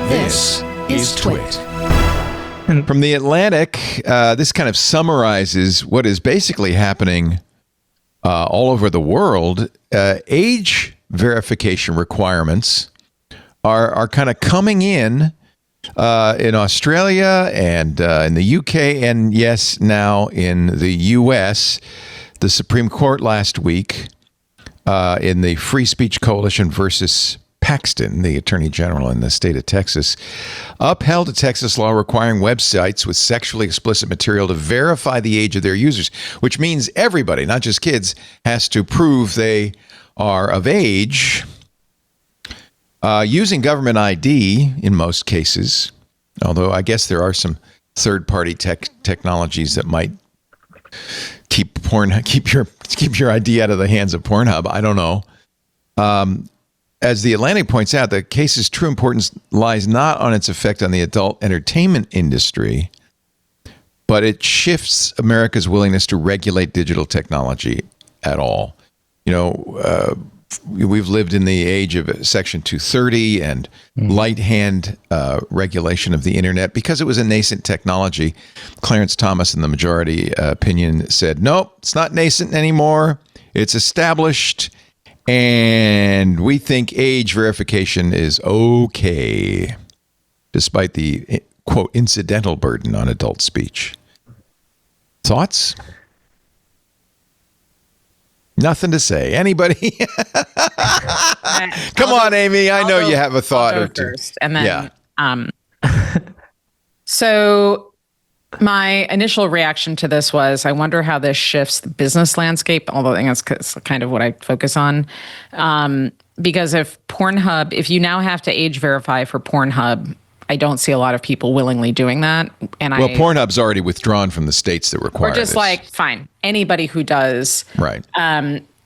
This is TWiT. From The Atlantic, this kind of summarizes what is basically happening all over the world. Age verification requirements are kind of coming in Australia and in the UK, and yes, now in the US. The Supreme Court last week in the Free Speech Coalition versus Paxton, the Attorney General in the state of Texas, upheld a Texas law requiring websites with sexually explicit material to verify the age of their users, which means everybody, not just kids, has to prove they are of age using government ID in most cases, although I guess there are some third-party technologies that might keep your ID out of the hands of Pornhub. I don't know. As The Atlantic points out, the case's true importance lies not on its effect on the adult entertainment industry, but it shifts America's willingness to regulate digital technology at all. You know, we've lived in the age of Section 230 and light hand regulation of the internet because it was a nascent technology. Clarence Thomas in the majority opinion said, nope, it's not nascent anymore. It's established. And we think age verification is okay, despite the, quote, incidental burden on adult speech. Thoughts? Nothing to say. Anybody? Come on, Amy. I know you have a thought or two. First, and then, so my initial reaction to this was, I wonder how this shifts the business landscape, although I think that's kind of what I focus on. Because if you now have to age verify for Pornhub, I don't see a lot of people willingly doing that. Well, Pornhub's already withdrawn from the states that require this. Or just like, fine, anybody who does. Right.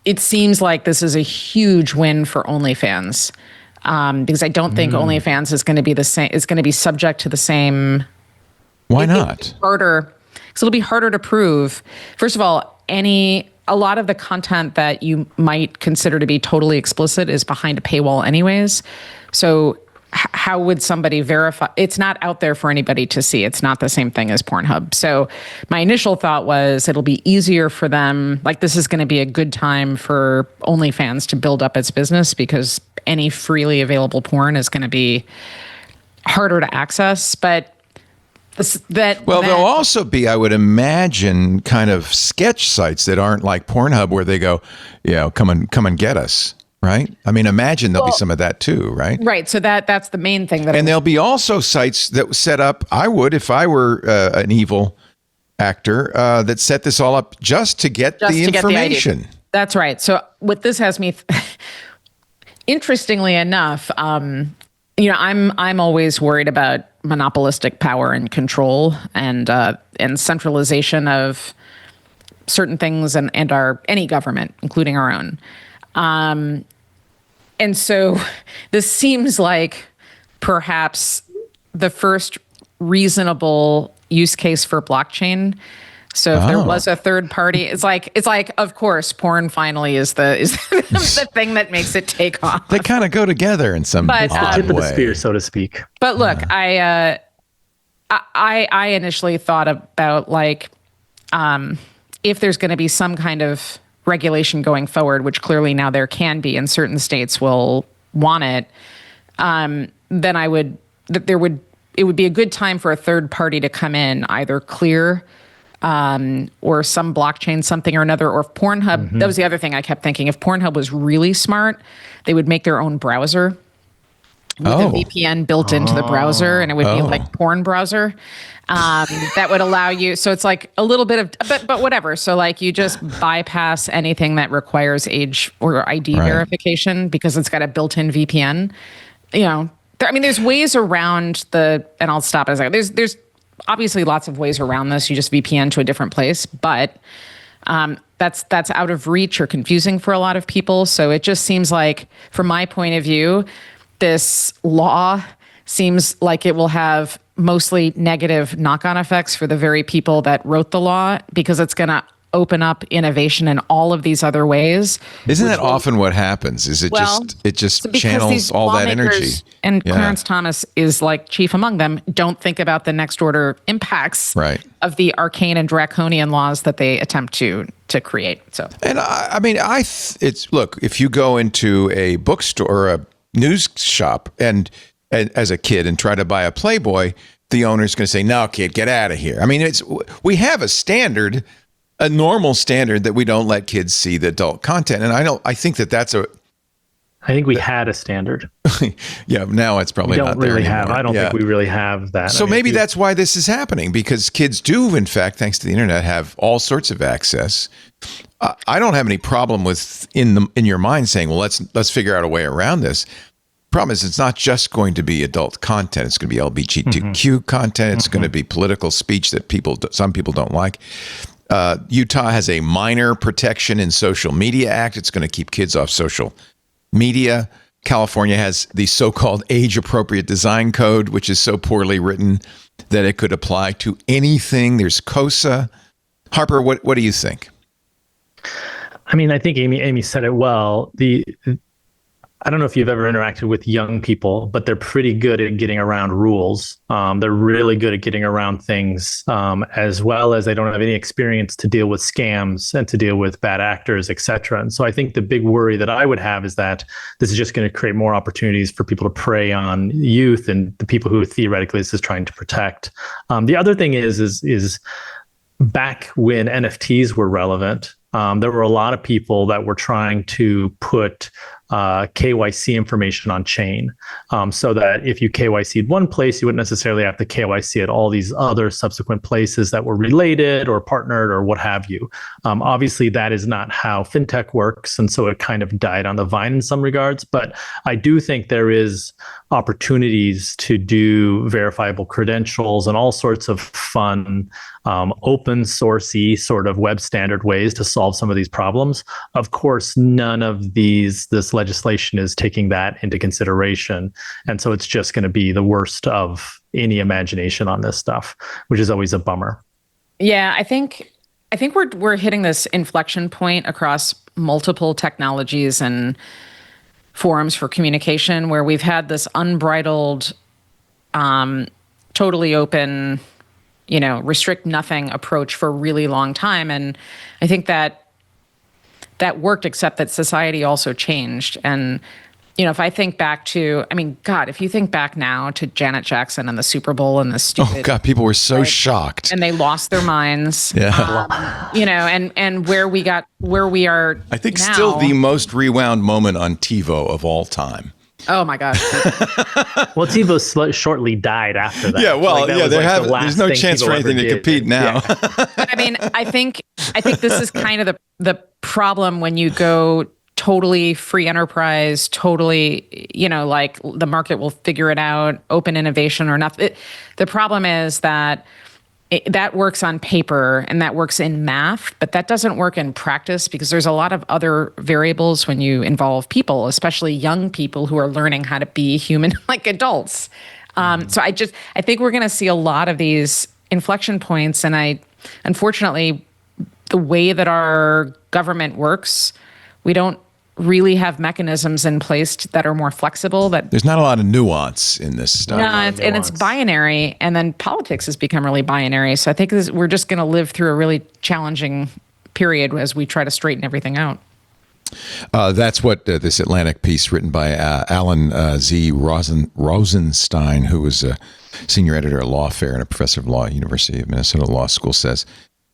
It seems like this is a huge win for OnlyFans, because I don't think OnlyFans is going to be the same. Is going to be subject to the same. Why not? Harder, because it'll be harder to prove. First of all, a lot of the content that you might consider to be totally explicit is behind a paywall, anyways. So how would somebody verify? It's not out there for anybody to see. It's not the same thing as Pornhub. So my initial thought was it'll be easier for them. Like, this is going to be a good time for OnlyFans to build up its business, because any freely available porn is going to be harder to access. But there'll also be, I would imagine, kind of sketch sites that aren't like Pornhub, where they go, come and get us. Right? I mean, imagine there'll be some of that too, right? Right. So that's the main thing. And there'll be also sites that set up, I would, if I were an evil actor, that set this all up just to get the information. That's right. So what this has me, interestingly enough, I'm always worried about monopolistic power and control and centralization of certain things and any government, including our own. And so this seems like perhaps the first reasonable use case for blockchain. So if there was a third party, it's like, of course, porn finally is the thing that makes it take off. They kind of go together in some odd way. Tip of the spear, so to speak. But look, I initially thought about if there's going to be some kind of regulation going forward, which clearly now there can be, and certain states will want it, then it would be a good time for a third party to come in, either clear or some blockchain, something or another, or if Pornhub, that was the other thing I kept thinking, if Pornhub was really smart, they would make their own browser with a VPN built into the browser, and it would be like porn browser. That would allow you, so it's like a little bit of, but whatever. So like you just bypass anything that requires age or ID verification because it's got a built-in VPN. There's ways around and I'll stop as there's obviously lots of ways around this. You just VPN to a different place, but that's out of reach or confusing for a lot of people. So it just seems like, from my point of view, this law seems like it will have mostly negative knock-on effects for the very people that wrote the law, because it's going to open up innovation in all of these other ways. Isn't that often what happens? Is it just channels all that energy? And Clarence Thomas is like chief among them. Don't think about the next order impacts of the arcane and draconian laws that they attempt to create. So, and look, if you go into a bookstore or a news shop and as a kid and try to buy a Playboy, the owner's going to say, "No, kid, get out of here." I mean, we have a normal standard that we don't let kids see the adult content. And I think we had a standard. Yeah. Now it's probably not there anymore. I don't think we really have that. So maybe that's why this is happening, because kids do, in fact, thanks to the internet, have all sorts of access. I don't have any problem with in your mind saying, well, let's figure out a way around this. Problem is, it's not just going to be adult content. It's going to be LGBTQ content. It's going to be political speech that some people don't like. Utah has a minor protection in social media act. It's going to keep kids off social media. California has the so-called age-appropriate design code, which is so poorly written that it could apply to anything. There's COSA. Harper, what do you think? I mean, I think Amy said it well. I don't know if you've ever interacted with young people, but they're pretty good at getting around rules. They're really good at getting around things, as well as they don't have any experience to deal with scams and to deal with bad actors, et cetera. And so I think the big worry that I would have is that this is just going to create more opportunities for people to prey on youth and the people who theoretically this is trying to protect. The other thing is back when NFTs were relevant, there were a lot of people that were trying to put KYC information on chain, so that if you KYC'd one place, you wouldn't necessarily have to KYC at all these other subsequent places that were related or partnered or what have you. Obviously, that is not how fintech works, and so it kind of died on the vine in some regards. But I do think there is opportunities to do verifiable credentials and all sorts of fun, open sourcey sort of web standard ways to solve some of these problems. Of course, none of this legislation is taking that into consideration. And so it's just going to be the worst of any imagination on this stuff, which is always a bummer. Yeah, I think we're hitting this inflection point across multiple technologies and forums for communication where we've had this unbridled, totally open, restrict nothing approach for a really long time. And I think that worked, except that society also changed. And, if I think back to, if you think back now to Janet Jackson and the Super Bowl and the stupid. Oh, God, people were so shocked. And they lost their minds. Yeah. And where we are I think now, still the most rewound moment on TiVo of all time. Oh my gosh! Well, TiVo shortly died after that. Yeah, well, there's no chance for anything to compete now. Yeah. I think this is kind of the problem when you go totally free enterprise, totally, like the market will figure it out, open innovation or nothing. The problem is that that works on paper and that works in math, but that doesn't work in practice because there's a lot of other variables when you involve people, especially young people who are learning how to be human like adults. So I think we're going to see a lot of these inflection points. And unfortunately, the way that our government works, we don't really have mechanisms in place that are more flexible. That there's not a lot of nuance in this stuff. No, it's binary, and then politics has become really binary. So I think we're just going to live through a really challenging period as we try to straighten everything out. That's what this Atlantic piece written by Alan Z. Rosenstein, who was a senior editor at Lawfare and a professor of law at University of Minnesota Law School, says.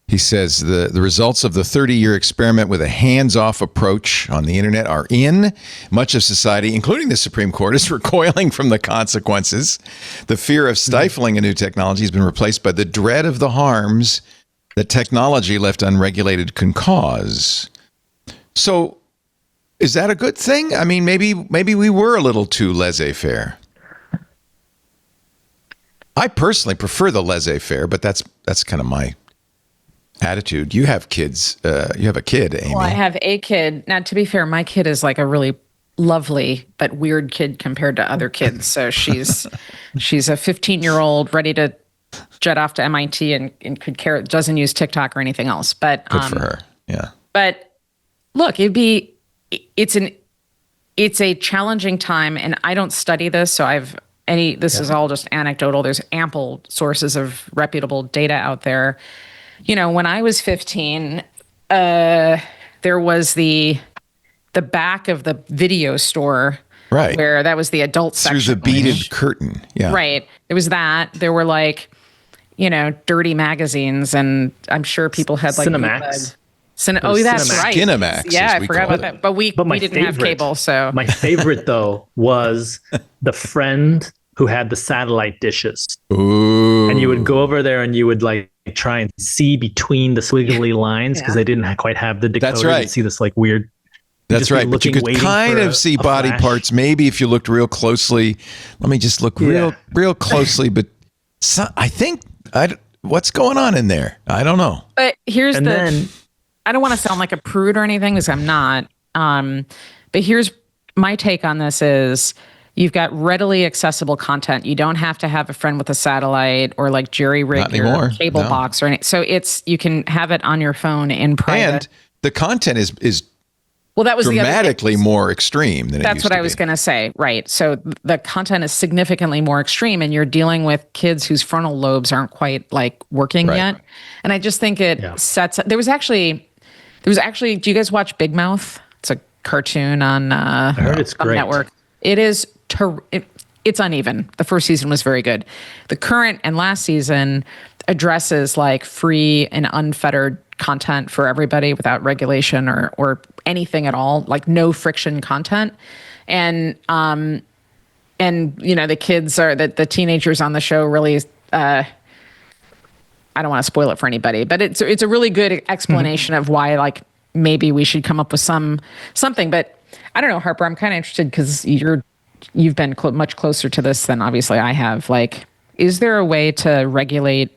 He says the results of the 30-year experiment with a hands-off approach on the internet are in. Much of society, including the Supreme Court, is recoiling from the consequences. The fear of stifling a new technology has been replaced by the dread of the harms that technology left unregulated can cause. So is that a good thing? I mean, maybe we were a little too laissez-faire. I personally prefer the laissez-faire, but that's kind of my attitude. You have kids. You have a kid, Amy. Well, I have a kid. Now, to be fair, my kid is like a really lovely but weird kid compared to other kids. So she's a 15-year-old ready to jet off to MIT and could care, doesn't use TikTok or anything else. But Good for her. Yeah. But look, it's a challenging time, and I don't study this, so this is all just anecdotal. There's ample sources of reputable data out there. When I was 15, there was the back of the video store, right, where that was the adult section. Through the beaded curtain. Yeah. Right. There was that. There were dirty magazines, and I'm sure people had Cinemax. That's right. Skinemax. Yeah, I forgot about that. But we didn't have cable, so. My favorite, though, was the friend who had the satellite dishes. Ooh. And you would go over there and you would try and see between the squiggly lines because they didn't quite have the decoder. That's right. To see this weird. That's right. But you could kind of see body parts. Maybe if you looked real closely. Let me just look real closely. But I think what's going on in there? I don't know. But I don't want to sound like a prude or anything, because I'm not. But here's my take on this is you've got readily accessible content. You don't have to have a friend with a satellite or jerry-rig your cable box or anything. So you can have it on your phone in private. And the content is that was dramatically more extreme than it used to be. That's what I was going to say. Right. So the content is significantly more extreme, and you're dealing with kids whose frontal lobes aren't quite working yet. And I just think it sets up. There was actually, do you guys watch Big Mouth? It's a cartoon on I heard it's great. Network. It is it's uneven. The first season was very good. The current and last season addresses free and unfettered content for everybody without regulation or anything at all, no friction content. And the kids the teenagers on the show really, I don't want to spoil it for anybody, but it's a really good explanation of why maybe we should come up with something. But I don't know, Harper, I'm kind of interested because you've been much closer to this than obviously I have. Is there a way to regulate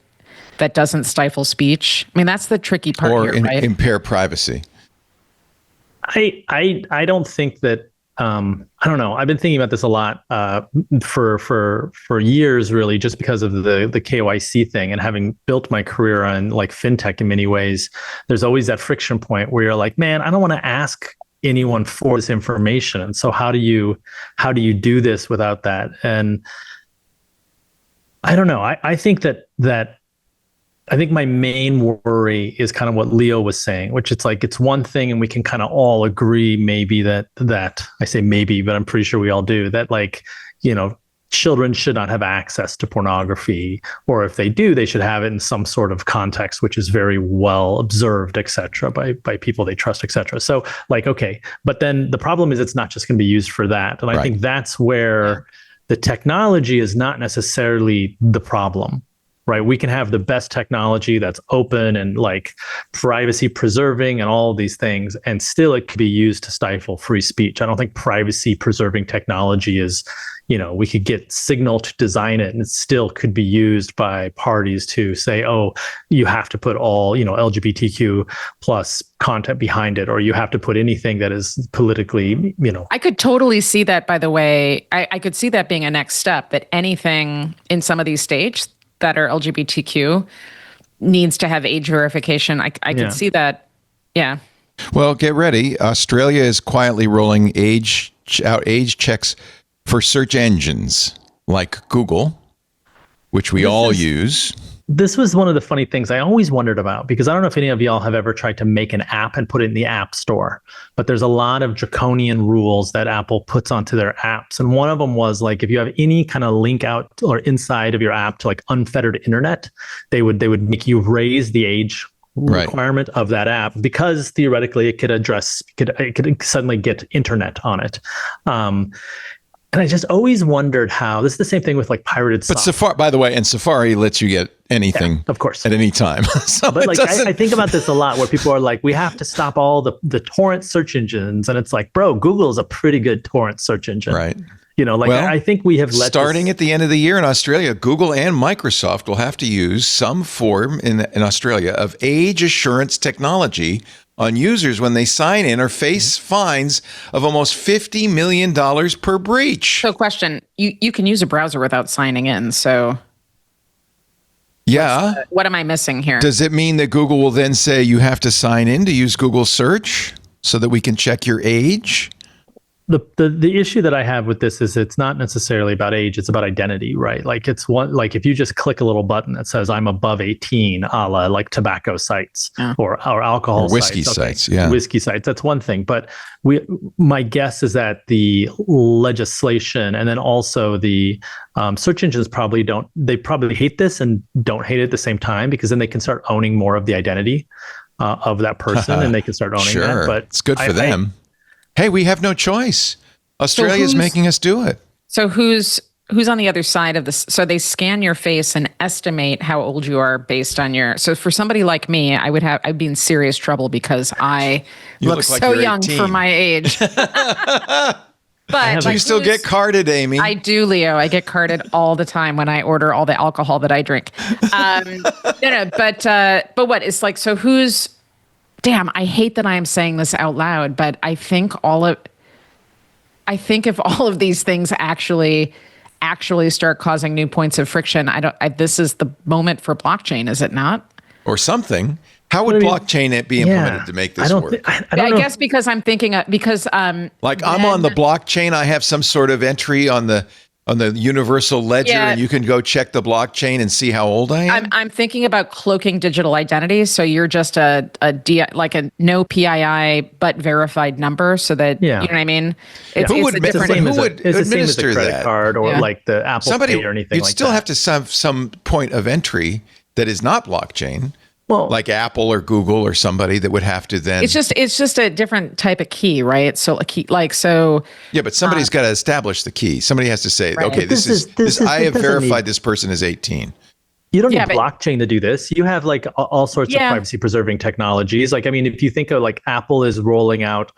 that doesn't stifle speech? I mean, that's the tricky part here, right? Or impair privacy. I don't think that. I don't know. I've been thinking about this a lot for years, really, just because of the KYC thing and having built my career on fintech in many ways. There's always that friction point where you're like, man, I don't want to ask anyone for this information, and so how do you do this without that? And I don't know. I think that I think my main worry is kind of what Leo was saying, which it's one thing, and we can kind of all agree maybe that I say maybe, but I'm pretty sure we all do that, children should not have access to pornography, or if they do, they should have it in some sort of context, which is very well observed, et cetera, by people they trust, et cetera. So okay, but then the problem is it's not just going to be used for that. And I think that's where the technology is not necessarily the problem. Right. We can have the best technology that's open and privacy preserving and all of these things, and still it could be used to stifle free speech. I don't think privacy preserving technology is, we could get Signal to design it and it still could be used by parties to say, oh, you have to put all, LGBTQ plus content behind it, or you have to put anything that is politically, I could totally see that, by the way. I could see that being a next step, that anything in some of these states that are LGBTQ needs to have age verification. I could see that. Yeah. Well, get ready. Australia is quietly rolling age checks for search engines like Google, which we all use. This was one of the funny things I always wondered about, because I don't know if any of y'all have ever tried to make an app and put it in the App Store, but there's a lot of draconian rules that Apple puts onto their apps. And one of them was if you have any kind of link out or inside of your app to unfettered internet, they would make you raise the age requirement of that app, because theoretically it could suddenly get internet on it. And I just always wondered how this is the same thing with pirated But Safari, by the way, and Safari lets you get anything, of course, at any time. So but I think about this a lot, where people are we have to stop all the torrent search engines, and it's bro, Google is a pretty good torrent search engine, right? I think we have starting at the end of the year in Australia, Google and Microsoft will have to use some form in Australia of age assurance technology on users when they sign in or face fines of almost $50 million per breach. So question, you can use a browser without signing in, so... Yeah. What am I missing here? Does it mean that Google will then say you have to sign in to use Google search so that we can check your age? The issue that I have with this is it's not necessarily about age, it's about identity, right? Like if you just click a little button that says I'm above 18, a la like tobacco sites or alcohol or whiskey sites. sites, Whiskey sites, that's one thing. But my guess is that the legislation and then also the search engines probably hate this and don't hate it at the same time, because then they can start owning more of the identity of that person and they can start owning that. But it's good for them. Hey, we have no choice. Australia's making us do it. So who's on the other side of this? So they scan your face and estimate how old you are based on your. So for somebody like me, I'd be in serious trouble because I look like so you're young 18. for my age. But Do you still get carded, Amy? I do, Leo. I get carded all the time when I order all the alcohol that I drink. But what? It's like, so who's? Damn, I hate that I am saying this out loud, but I think if all of these things actually start causing new points of friction, this is the moment for blockchain, is it not? Or something. How would blockchain be implemented to make this work? I guess because I'm thinking I'm on the blockchain, I have some sort of entry on the universal ledger, and you can go check the blockchain and see how old I am. I'm thinking about cloaking digital identities, so you're just a no PII but verified number, so that you know what I mean. Who would administer credit that? card or like the Apple Pay or anything? You'd still have to have some point of entry that is not blockchain. Well, like Apple or Google or somebody that would have to then. It's just a different type of key, right? So a key, so. Yeah, but somebody's got to establish the key. Somebody has to say, right. okay, I have verified this person is 18. You don't need blockchain to do this. You have like all sorts of privacy preserving technologies. Like, I mean, if you think of like Apple is rolling out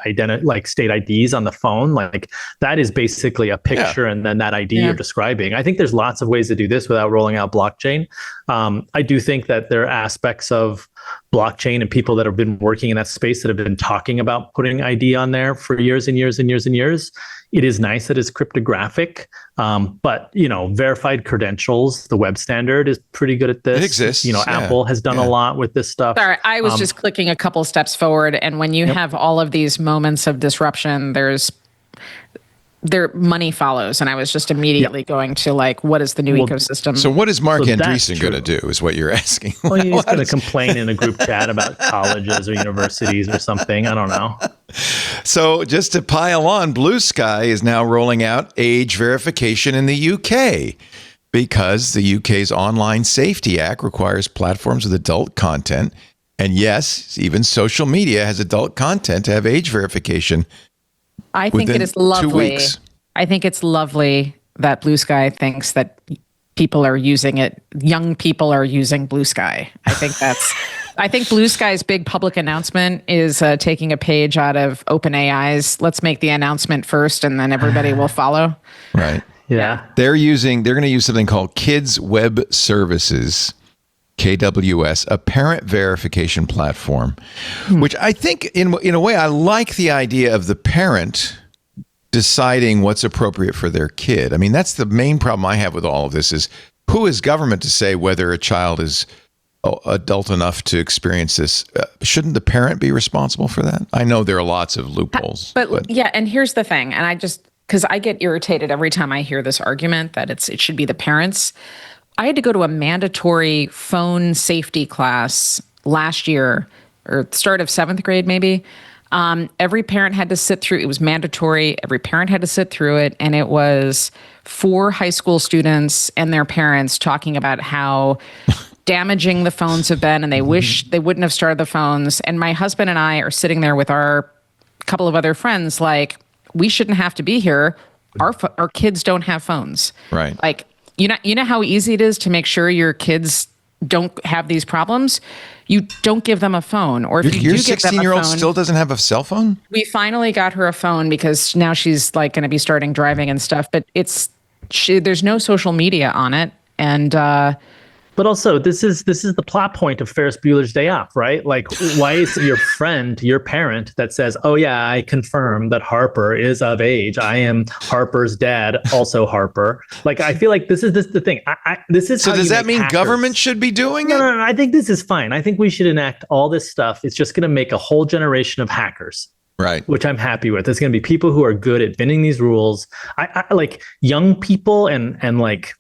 state IDs on the phone, like that is basically a picture and then that ID you're describing. I think there's lots of ways to do this without rolling out blockchain. I do think that there are aspects of blockchain and people that have been working in that space that have been talking about putting ID on there for years and years and years and years. It is nice that it's cryptographic, but verified credentials, the Webb standard is pretty good at this. It exists. Apple has done a lot with this stuff. Sorry, I was just clicking a couple steps forward, and when you have all of these moments of disruption, money follows, and I was just immediately going to what is the new ecosystem? So what is Mark Andreessen going to do is what you're asking. Well, he's going to complain in a group chat about colleges or universities or something. I don't know. So just to pile on, Blue Sky is now rolling out age verification in the UK because the UK's Online Safety Act requires platforms with adult content. And yes, even social media has adult content to have age verification. I think it is lovely. I think it's lovely that Blue Sky thinks that people are using it. Young people are using Blue Sky. I think Blue Sky's big public announcement is taking a page out of OpenAI's. Let's make the announcement first, and then everybody will follow. Right. Yeah. They're going to use something called Kids Web Services, KWS, a parent verification platform, which I think in a way, I like the idea of the parent deciding what's appropriate for their kid. I mean, that's the main problem I have with all of this is who is government to say whether a child is adult enough to experience this? Shouldn't the parent be responsible for that? I know there are lots of loopholes. But yeah, and here's the thing, and because I get irritated every time I hear this argument that it should be the parents. I had to go to a mandatory phone safety class last year, or start of 7th grade maybe. Every parent had to sit through, it was mandatory. Every parent had to sit through it. And it was 4 high school students and their parents talking about how damaging the phones have been, and they wish they wouldn't have started the phones. And my husband and I are sitting there with our couple of other friends, like, we shouldn't have to be here. Our kids don't have phones. Right. Like, you know how easy it is to make sure your kids don't have these problems? You don't give them a phone. Or if your do give them a 16-year-old phone, still doesn't have a cell phone? We finally got her a phone because now she's going to be starting driving and stuff. But there's no social media on it, and But also, this is the plot point of Ferris Bueller's Day Off, right? Like, why is your friend, your parent, that says, "Oh yeah, I confirm that Harper is of age. I am Harper's dad, also Harper." Like, I feel like this is the thing. This is so. Does that mean government should be doing it? No. I think this is fine. I think we should enact all this stuff. It's just going to make a whole generation of hackers. Right. Which I'm happy with. It's going to be people who are good at bending these rules. I like young people and like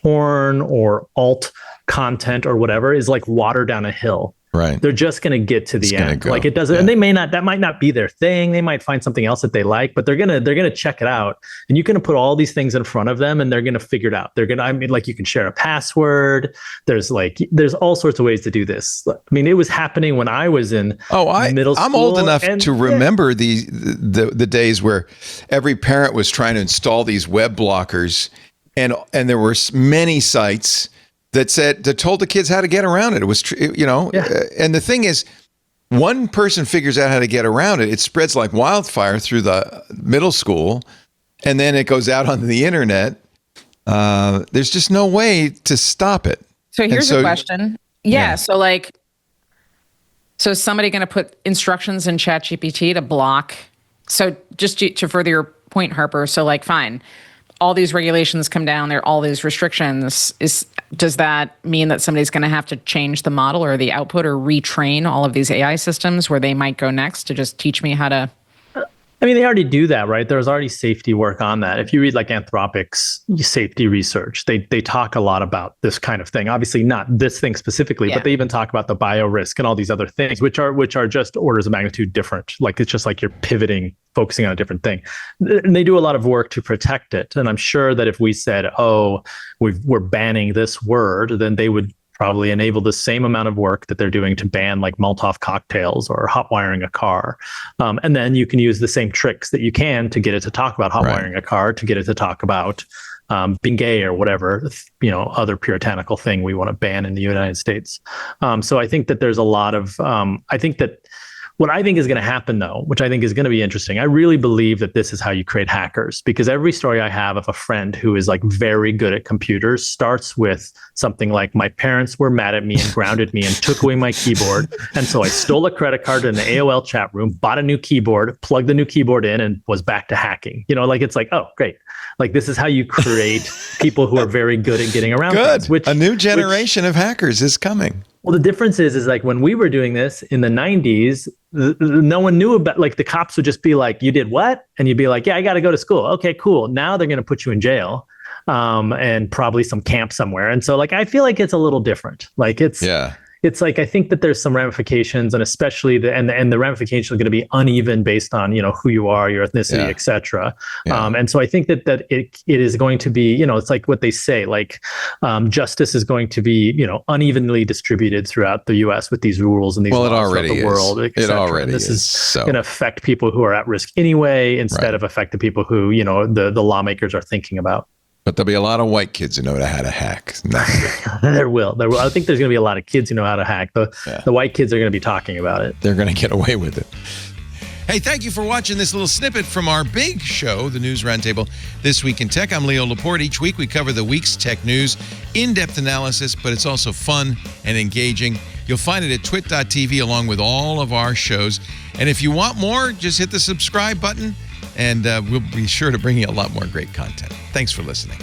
porn or alt content or whatever is like water down a hill. Right. They're just going to get to the end. Go. Like it doesn't, and that might not be their thing. They might find something else that they like, but they're going to check it out. And you're going to put all these things in front of them and they're going to figure it out. I mean, like you can share a password. There's all sorts of ways to do this. I mean, it was happening when I was in middle school. I'm old enough to remember the days where every parent was trying to install these web blockers and there were many sites that told the kids how to get around it. It was, and the thing is, one person figures out how to get around it. It spreads like wildfire through the middle school, and then it goes out on the internet. There's just no way to stop it. So here's a question. Yeah. So is somebody going to put instructions in ChatGPT to block? So just to further your point, Harper. So like, fine. All these regulations come down, there are all these restrictions. Does that mean that somebody's going to have to change the model or the output or retrain all of these AI systems where they might go next to just teach me how to? I mean, they already do that, right? There's already safety work on that. If you read like Anthropic's safety research, they talk a lot about this kind of thing. Obviously not this thing specifically, but they even talk about the bio risk and all these other things, which are just orders of magnitude different. Like it's just like you're focusing on a different thing. And they do a lot of work to protect it. And I'm sure that if we said, we're banning this word, then they would probably enable the same amount of work that they're doing to ban like Molotov cocktails or hot wiring a car. And then you can use the same tricks that you can to get it to talk about hot wiring a car, to get it to talk about being gay or whatever, other puritanical thing we want to ban in the United States. So I think that there's a lot of, what I think is going to happen, though, which I think is going to be interesting, I really believe that this is how you create hackers, because every story I have of a friend who is like very good at computers starts with something like, my parents were mad at me and grounded me and took away my keyboard. And so I stole a credit card in the AOL chat room, bought a new keyboard, plugged the new keyboard in, and was back to hacking. Like it's like, oh, great. Like this is how you create people who are very good at getting around things. A new generation of hackers is coming. Well, the difference is like when we were doing this in the 90s, no one knew about, like the cops would just be like, you did what? And you'd be like, yeah, I got to go to school. Okay, cool. Now they're going to put you in jail and probably some camp somewhere. And so like, I feel like it's a little different. Like it's like, I think that there's some ramifications, and especially the ramifications are going to be uneven based on, who you are, your ethnicity, et cetera. And so I think that it is going to be, it's like what they say, like justice is going to be, unevenly distributed throughout the US with these rules and these laws throughout the world. It already is. This is going to affect people who are at risk anyway, instead of affect the people who, the lawmakers are thinking about. But there'll be a lot of white kids who know how to hack. There will. I think there's going to be a lot of kids who know how to hack. The white kids are going to be talking about it. They're going to get away with it. Hey, thank you for watching this little snippet from our big show, the News Roundtable, This Week in Tech. I'm Leo Laporte. Each week we cover the week's tech news, in-depth analysis, but it's also fun and engaging. You'll find it at twit.tv along with all of our shows. And if you want more, just hit the subscribe button, and we'll be sure to bring you a lot more great content. Thanks for listening.